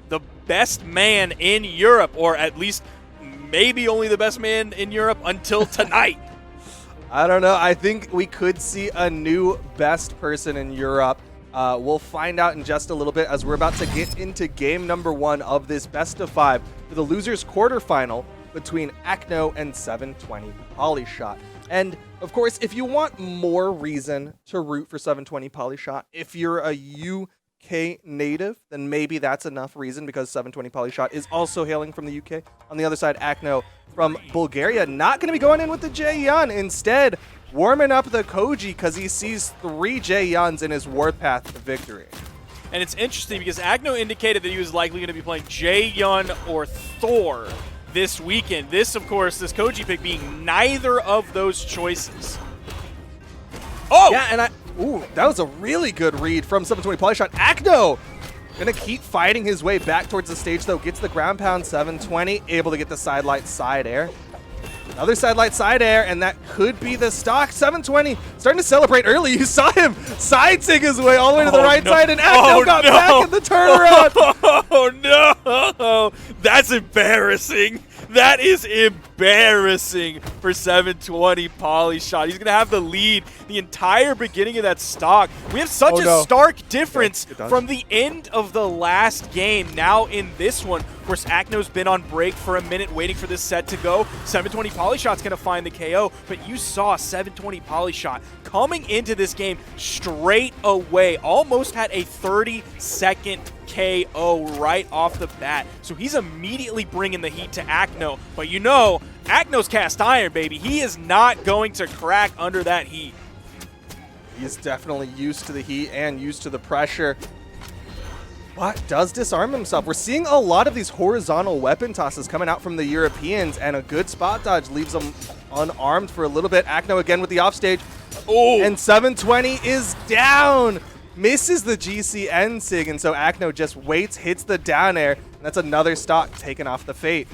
the best man in Europe, or at least maybe only the best man in Europe until tonight. I don't know. I think we could see a new best person in Europe. We'll find out in just a little bit as we're about to get into game number 1 of this best of 5 for the losers quarterfinal between Acno and 720 Polyshot. And of course, if you want more reason to root for 720 Polyshot, if you're a UK native, then maybe that's enough reason, because 720 Polyshot is also hailing from the UK. On the other side, Acno from Bulgaria, not going to be going in with the Jaehyun. Instead, warming up the Koji because he sees 3 Jaehyuns in his warpath to victory. And it's interesting because Aknow indicated that he was likely going to be playing Jaehyun or Thor this weekend. This, of course, this Koji pick being neither of those choices. Oh! Yeah, and ooh, that was a really good read from 720 Polyshot. Acno gonna keep fighting his way back towards the stage, though. Gets the ground pound. 720 able to get the side light side air. Another side light side air, and that could be the stock. 720 starting to celebrate early. You saw him side sig his way all the way to the right side, and Acno got back in the turnaround. Oh no! That's embarrassing. That is embarrassing for 720 Polyshot. He's going to have the lead the entire beginning of that stock. We have such a stark difference from the end of the last game now in this one. Of course, Aknow's been on break for a minute waiting for this set to go. 720 Polyshot's going to find the KO, but you saw 720 Polyshot coming into this game straight away. Almost had a 30-second KO right off the bat. So he's immediately bringing the heat to Aknow. But you know, Aknow's cast iron, baby. He is not going to crack under that heat. He's definitely used to the heat and used to the pressure, but does disarm himself. We're seeing a lot of these horizontal weapon tosses coming out from the Europeans, and a good spot dodge leaves them unarmed for a little bit. Aknow again with the offstage. Oh, and 720 is down. Misses the GCN sig, and so Aknow just waits, hits the down air, and that's another stock taken off the Fate.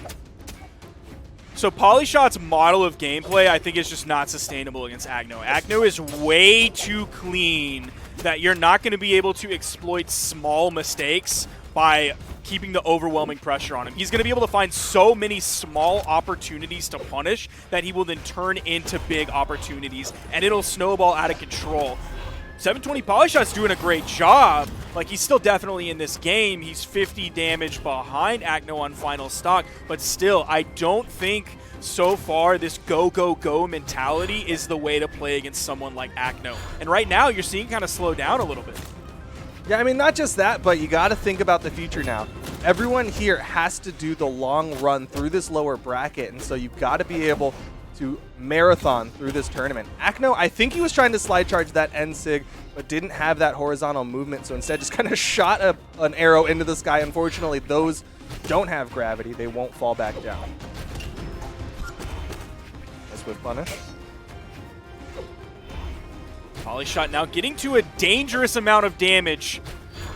So Polyshot's model of gameplay, I think, is just not sustainable against Aknow. Aknow is way too clean that you're not going to be able to exploit small mistakes by keeping the overwhelming pressure on him. He's going to be able to find so many small opportunities to punish that he will then turn into big opportunities, and it'll snowball out of control. 720 Polyshot's doing a great job. Like, he's still definitely in this game. He's 50 damage behind Aknow on final stock, but still, I don't think so far this go, go, go mentality is the way to play against someone like Aknow. And right now, you're seeing kind of slow down a little bit. Yeah, I mean, not just that, but you got to think about the future now. Everyone here has to do the long run through this lower bracket, and so you've got to be able to marathon through this tournament. Aknow, I think he was trying to slide charge that end sig, but didn't have that horizontal movement, so instead just kind of shot an arrow into the sky. Unfortunately, those don't have gravity. They won't fall back down. Nice whip punish. Polyshot now getting to a dangerous amount of damage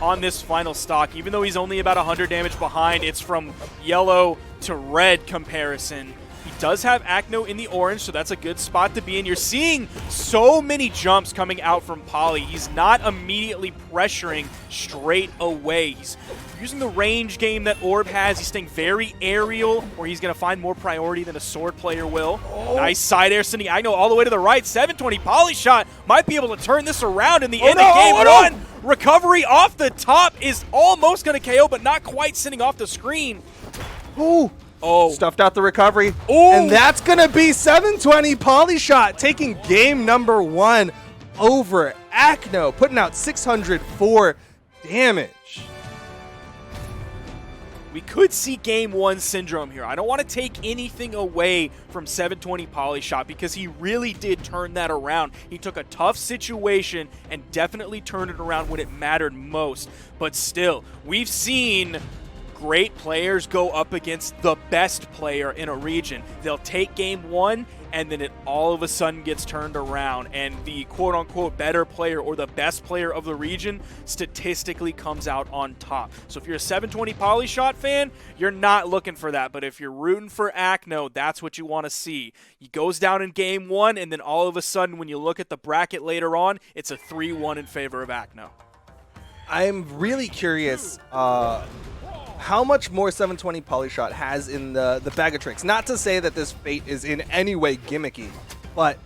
on this final stock. Even though he's only about 100 damage behind, it's from yellow to red comparison. He does have Aknow in the orange, so that's a good spot to be in. You're seeing so many jumps coming out from Poly. He's not immediately pressuring straight away. He's using the range game that Orb has. He's staying very aerial, where he's going to find more priority than a sword player will. Nice side air sending Aknow all the way to the right. 720 Polyshot might be able to turn this around in the end of game one. Recovery off the top is almost going to KO, but not quite sending off the screen. Ooh. Oh. Stuffed out the recovery. Ooh. And that's going to be 720 Polyshot taking game number 1 over Aknow, putting out 604 damage. We could see game 1 syndrome here. I don't want to take anything away from 720 Polyshot because he really did turn that around. He took a tough situation and definitely turned it around when it mattered most. But still, we've seen great players go up against the best player in a region. They'll take game 1 and then it all of a sudden gets turned around, and the quote-unquote better player or the best player of the region statistically comes out on top. So if you're a 720 Polyshot fan, you're not looking for that, but if you're rooting for Aknow, that's what you want to see. He goes down in game 1, and then all of a sudden when you look at the bracket later on, it's a 3-1 in favor of Aknow. I'm really curious how much more 720 Polyshot has in the bag of tricks. Not to say that this Fate is in any way gimmicky, but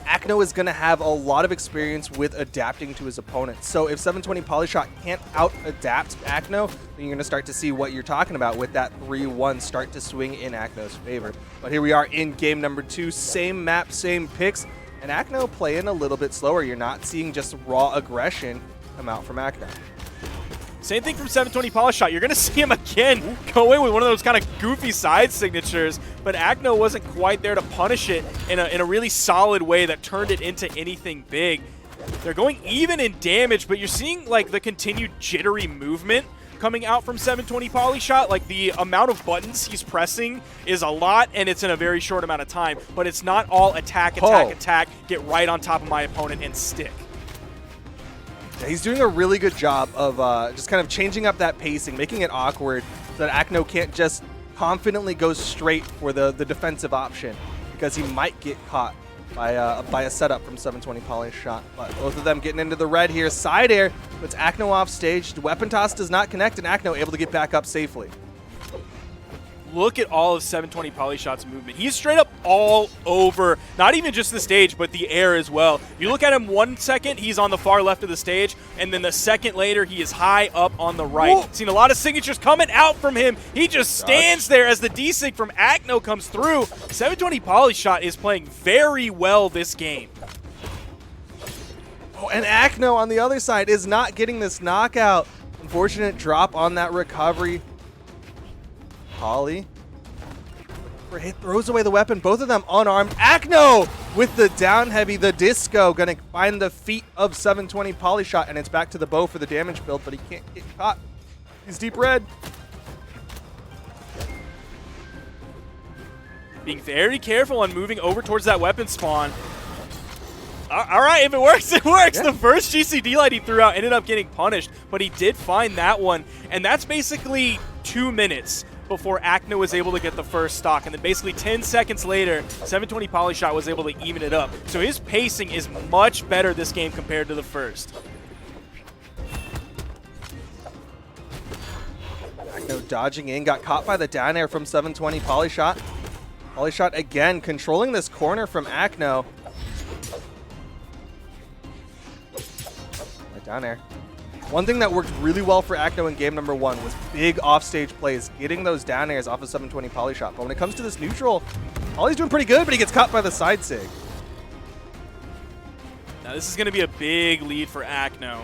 Aknow is going to have a lot of experience with adapting to his opponents. So if 720 Polyshot can't out-adapt Aknow, then you're going to start to see what you're talking about with that 3-1 start to swing in Aknow's favor. But here we are in game number 2, same map, same picks, and Aknow playing a little bit slower. You're not seeing just raw aggression come out from Aknow. Same thing from 720 Polyshot. You're going to see him again go in with one of those kind of goofy side signatures, but Aknow wasn't quite there to punish it in a really solid way that turned it into anything big. They're going even in damage, but you're seeing like the continued jittery movement coming out from 720 Polyshot. Like the amount of buttons he's pressing is a lot, and it's in a very short amount of time, but it's not all attack, attack, get right on top of my opponent and stick. Yeah, he's doing a really good job of just kind of changing up that pacing, making it awkward so that Aknow can't just confidently go straight for the defensive option, because he might get caught by a setup from 720 Polyshot. But both of them getting into the red here. Side air puts Aknow off stage. The weapon toss does not connect, and Aknow able to get back up safely. Look at all of 720 Polyshot's movement. He's straight up all over, not even just the stage, but the air as well. You look at him 1 second, he's on the far left of the stage, and then the second later, he is high up on the right. Whoa. Seen a lot of signatures coming out from him. He just stands there as the desync from Aknow comes through. 720 Polyshot is playing very well this game. Oh, and Aknow on the other side is not getting this knockout. Unfortunate drop on that recovery. Poly for hit, throws away the weapon, both of them unarmed. Aknow with the down heavy, the disco, gonna find the feet of 720 Polyshot, and it's back to the bow for the damage build, but he can't get caught. He's deep red. Being very careful on moving over towards that weapon spawn. All right, if it works, it works. Yeah. The first GCD light he threw out ended up getting punished, but he did find that one, and that's basically 2 minutes before Aknow was able to get the first stock. And then basically 10 seconds later, 720 Polyshot was able to even it up. So his pacing is much better this game compared to the first. Aknow dodging in, got caught by the down air from 720 Polyshot. Polyshot again controlling this corner from Aknow. Right down air. One thing that worked really well for Aknow in game number 1 was big offstage plays, getting those down airs off of 720 Polyshot. But when it comes to this neutral, Poly's doing pretty good, but he gets caught by the side sig. Now this is going to be a big lead for Aknow.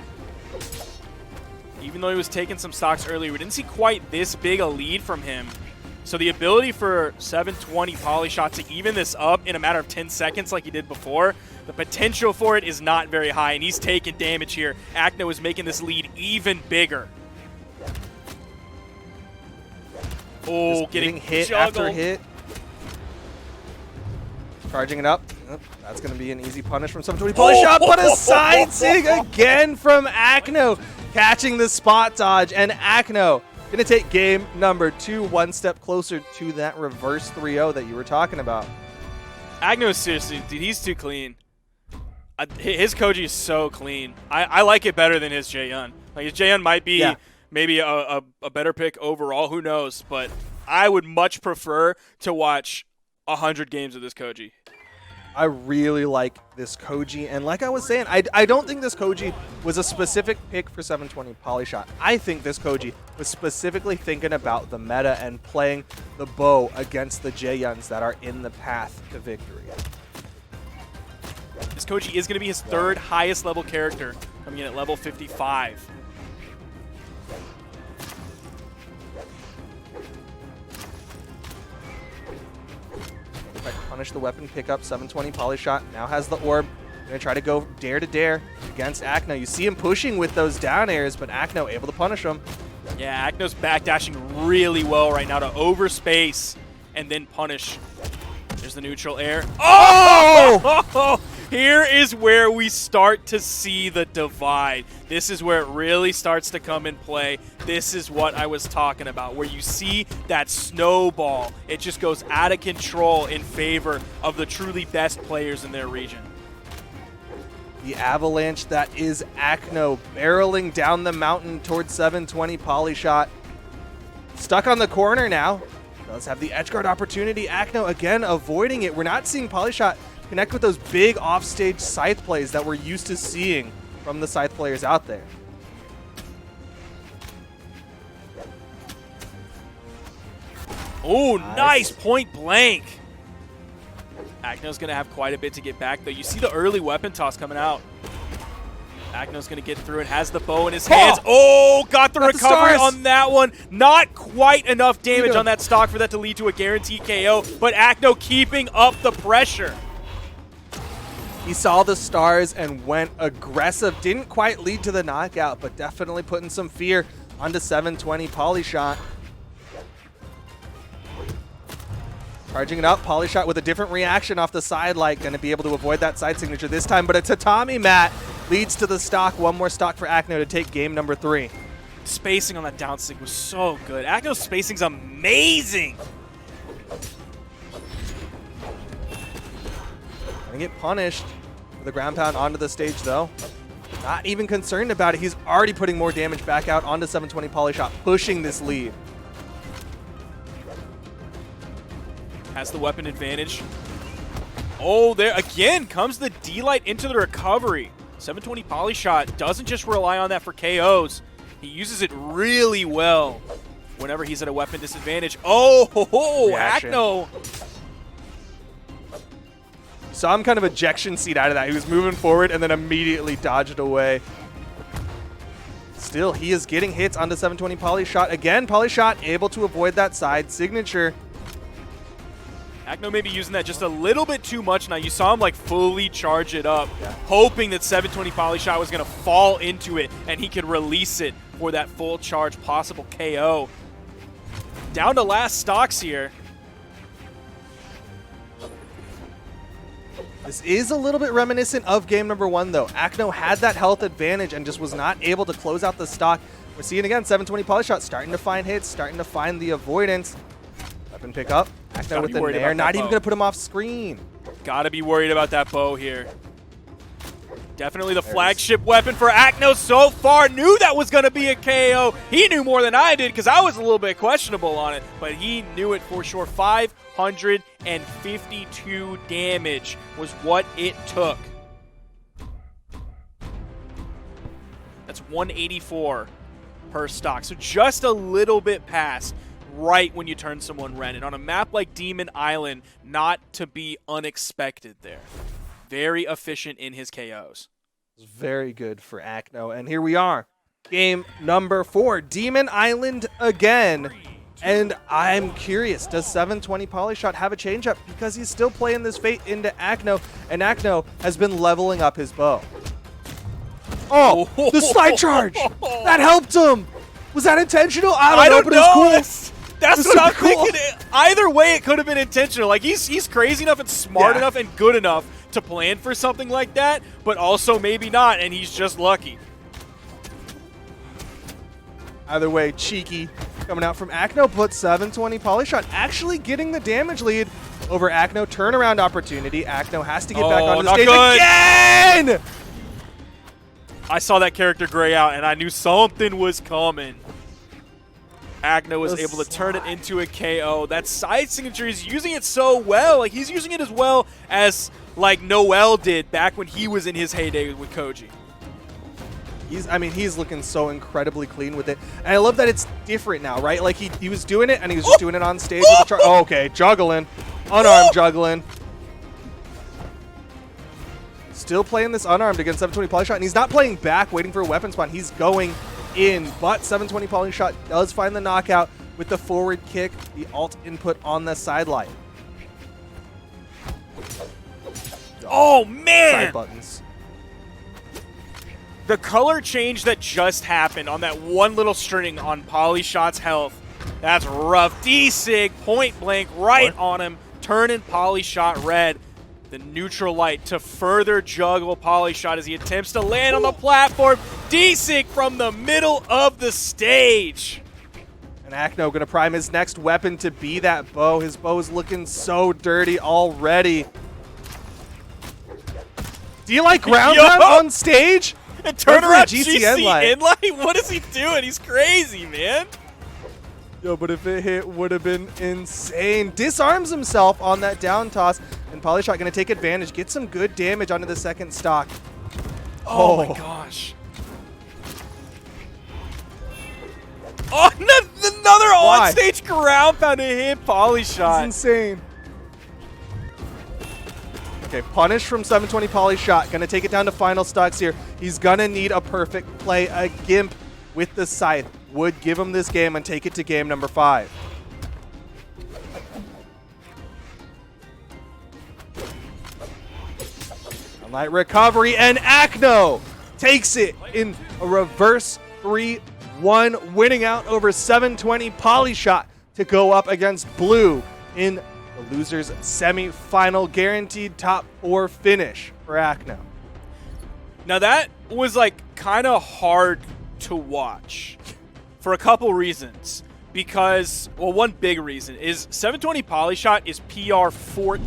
Even though he was taking some stocks earlier, we didn't see quite this big a lead from him. So the ability for 720 Polyshot to even this up in a matter of 10 seconds like he did before, the potential for it is not very high, and he's taking damage here. Aknow is making this lead even bigger. Oh, just getting hit juggled. after hit. Charging it up. Oh, that's going to be an easy punish from 720 Polyshot, but a side sig again from Aknow, catching the spot dodge, and Aknow going to take game number 2, one step closer to that reverse 3-0 that you were talking about. Aknow, seriously, dude, he's too clean. His Koji is so clean. I like it better than his Jaehyun. Like, his Jaehyun might be maybe a better pick overall. Who knows? But I would much prefer to watch 100 games of this Koji. I really like this Koji, and like I was saying, I don't think this Koji was a specific pick for 720 Polyshot. I think this Koji was specifically thinking about the meta and playing the bow against the Jaehyuns that are in the path to victory. This Koji is going to be his 3rd highest level character, coming in at level 55. Punish the weapon pickup. 720 Polyshot now has the orb. Gonna try to go dare to dare against Aknow. You see him pushing with those down airs, but Aknow able to punish him. Yeah, Aknow's backdashing really well right now to overspace and then punish. There's the neutral air. Oh! Here is where we start to see the divide. This is where it really starts to come in play. This is what I was talking about, where you see that snowball. It just goes out of control in favor of the truly best players in their region. The avalanche that is Aknow barreling down the mountain towards 720 Polyshot. Stuck on the corner now. Does have the edge guard opportunity. Acno again avoiding it. We're not seeing Polyshot connect with those big offstage scythe plays that we're used to seeing from the scythe players out there. Oh, nice point blank. Aknow's going to have quite a bit to get back, though. You see the early weapon toss coming out. Aknow's going to get through and has the bow in his hands. Oh, got the recovery on that one. Not quite enough damage on that stock for that to lead to a guaranteed KO, but Aknow keeping up the pressure. He saw the stars and went aggressive. Didn't quite lead to the knockout, but definitely putting some fear onto 720 Polyshot. Charging it up, Polyshot with a different reaction off the side, like going to be able to avoid that side signature this time, but a tatami mat leads to the stock. One more stock for Acno to take game number 3. Spacing on that down stick was so good. Aknow's spacing's amazing. Gonna get punished for the ground pound onto the stage though. Not even concerned about it. He's already putting more damage back out onto 720 Polyshot, pushing this lead. Has the weapon advantage. Oh, there again comes the D-Light into the recovery. 720 Polyshot doesn't just rely on that for KOs. He uses it really well whenever he's at a weapon disadvantage. Oh, Acno. Saw him kind of ejection seat out of that. He was moving forward and then immediately dodged away. Still, he is getting hits onto 720 Polyshot. Again, Polyshot able to avoid that side signature. Akno may be using that just a little bit too much now. You saw him like fully charge it up, hoping that 720 Polyshot was going to fall into it and he could release it for that full charge possible KO. Down to last stocks here. This is a little bit reminiscent of game number 1 though. Akno had that health advantage and just was not able to close out the stock. We're seeing again 720 Polyshot starting to find hits, starting to find the avoidance. Weapon pick up. Acno with the nair, not even going to put him off screen. Gotta be worried about that bow here. Definitely the flagship weapon for Akno so far. Knew that was going to be a KO. He knew more than I did because I was a little bit questionable on it, but he knew it for sure. 552 damage was what it took. That's 184 per stock, so just a little bit past right when you turn someone red. And on a map like Demon Island, not to be unexpected there. Very efficient in his KOs. Very good for Acno. And here we are. Game number 4. Demon Island again. And I'm curious, does 720 Polyshot have a changeup? Because he's still playing this fate into Acno, and Acno has been leveling up his bow. Oh, the slide charge! That helped him! Was that intentional? I don't know, but it was cool. That's what I'm thinking. Either way, it could have been intentional. Like, he's crazy enough and smart enough and good enough to plan for something like that, but also maybe not, and he's just lucky. Either way, cheeky coming out from Acno, but 720 Polyshot actually getting the damage lead over Acno. Turnaround opportunity. Acno has to get back onto the stage again! I saw that character gray out, and I knew something was coming. Acno was able to turn it into a KO. That side signature, he's using it so well. Like, he's using it as well as, like, Noel did back when he was in his heyday with Koji. He's looking so incredibly clean with it. And I love that it's different now, right? Like, he was doing it, and he was just doing it on stage with the charge. Oh, okay, juggling. Unarmed juggling. Still playing this unarmed against 720 Polyshot, and he's not playing back, waiting for a weapon spawn. He's going in, but 720 Polyshot does find the knockout with the forward kick, the alt input on the sideline. Oh, man! Side buttons. The color change that just happened on that one little string on Polyshot's health, that's rough. D-Sig, point blank, right on him, turning Polyshot red. The neutral light to further juggle Polyshot as he attempts to land on the platform. D-Sig from the middle of the stage. And Acno going to prime his next weapon to be that bow. His bow is looking so dirty already. Do you like ground pound on stage? And turn around GCN light. What is he doing? He's crazy, man. Yo, but if it hit, would have been insane. Disarms himself on that down toss, and Polyshot going to take advantage, get some good damage onto the second stock. Oh my gosh. Oh, another on-stage ground pound to hit Polyshot. It's insane. Okay, punish from 720 Polyshot. Going to take it down to final stocks here. He's going to need a perfect play. A Gimp with the Scythe would give him this game and take it to game number 5. A light recovery, and Aknow takes it in a reverse 3-1, winning out over 720 Polyshot to go up against Blue in the losers semi-final, guaranteed top 4 finish for Acno. Now that was like kind of hard to watch for a couple reasons. Because, well, one big reason is 720 Polyshot is PR 14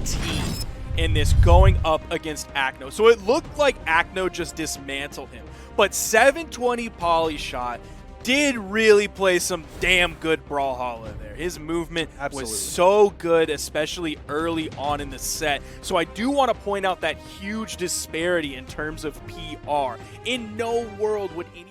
in this going up against Akno. So it looked like Akno just dismantled him. But 720 Polyshot did really play some damn good Brawlhalla there. His movement was so good, especially early on in the set. So I do want to point out that huge disparity in terms of PR. In no world would any